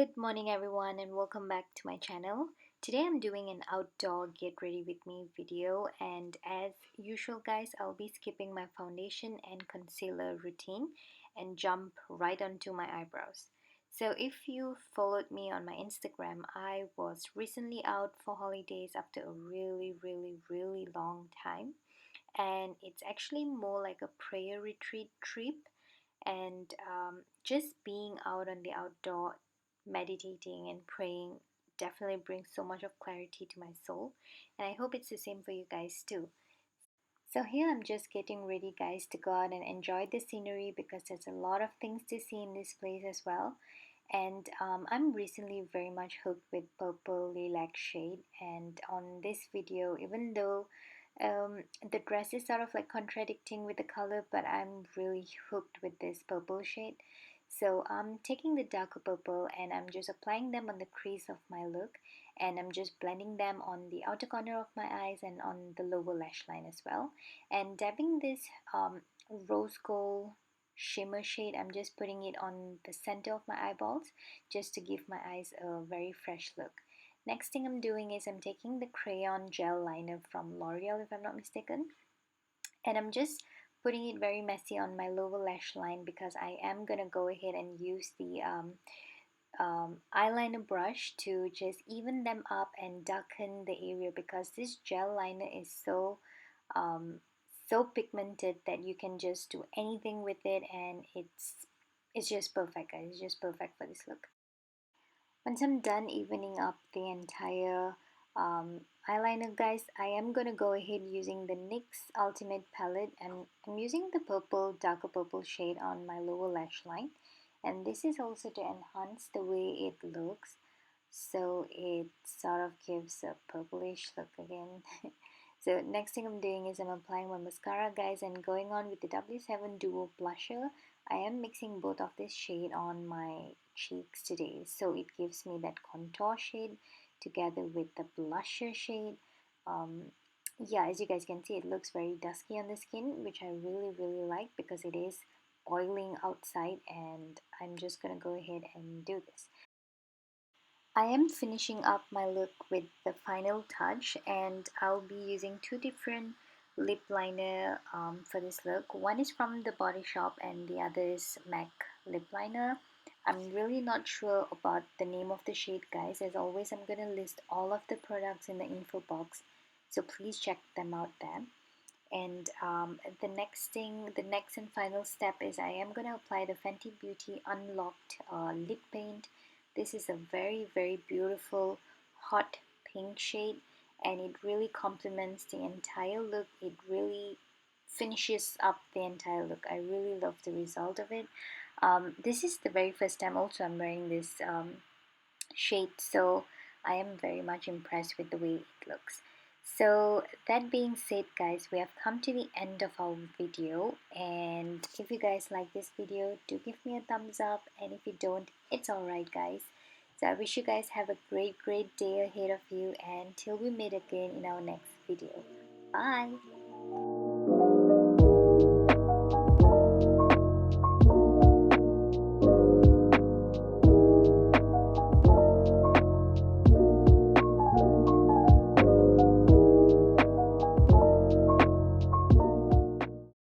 Good morning everyone and welcome back to my channel. Today I'm doing an outdoor get ready with me video, and as usual guys, I'll be skipping my foundation and concealer routine and jump right onto my eyebrows. So if you followed me on my Instagram, I was recently out for holidays after a really long time, and it's actually more like a prayer retreat trip. And just being out on the outdoor meditating and praying definitely brings so much of clarity to my soul, and I hope it's the same for you guys too. So here I'm just getting ready guys to go out and enjoy the scenery because there's a lot of things to see in this place as well. And I'm recently very much hooked with purple lilac shade, and on this video, even though the dress is sort of like contradicting with the color, but I'm really hooked with this purple shade. So I'm taking the darker purple and I'm just applying them on the crease of my look, and I'm just blending them on the outer corner of my eyes and on the lower lash line as well, and dabbing this rose gold shimmer shade. I'm just putting it on the center of my eyeballs just to give my eyes a very fresh look. Next thing I'm doing is I'm taking the crayon gel liner from L'Oreal, if I'm not mistaken, and I'm just putting it very messy on my lower lash line because I am gonna go ahead and use the eyeliner brush to just even them up and darken the area, because this gel liner is um, so pigmented that you can just do anything with it, and it's just perfect guys. It's just perfect for this look. Once I'm done evening up the entire eyeliner guys, I am gonna go ahead using the NYX Ultimate palette, and I'm using the purple, darker purple shade on my lower lash line, and this is also to enhance the way it looks, so it sort of gives a purplish look again. So next thing I'm doing is I'm applying my mascara guys, and going on with the W7 Duo blusher. I am mixing both of this shade on my cheeks today, so it gives me that contour shade together with the blusher shade. Yeah, as you guys can see, it looks very dusky on the skin, which I really like because it is boiling outside, and I'm just gonna go ahead and do this. I am finishing up my look with the final touch, and I'll be using two different lip liner for this look. One is from the Body Shop and the other is MAC lip liner. I'm really not sure about the name of the shade guys. As always, I'm gonna list all of the products in the info box, so please check them out there. And the next and final step is I am going to apply the Fenty Beauty Unlocked lip paint. This is a very beautiful hot pink shade, and it really complements the entire look. It really finishes up the entire look. I really love the result of it. This is the very first time also I'm wearing this shade, so I am very much impressed with the way it looks. So that being said guys, we have come to the end of our video, and if you guys like this video, do give me a thumbs up, and if you don't, it's alright guys. So I wish you guys have a great day ahead of you, and till we meet again in our next video. Bye!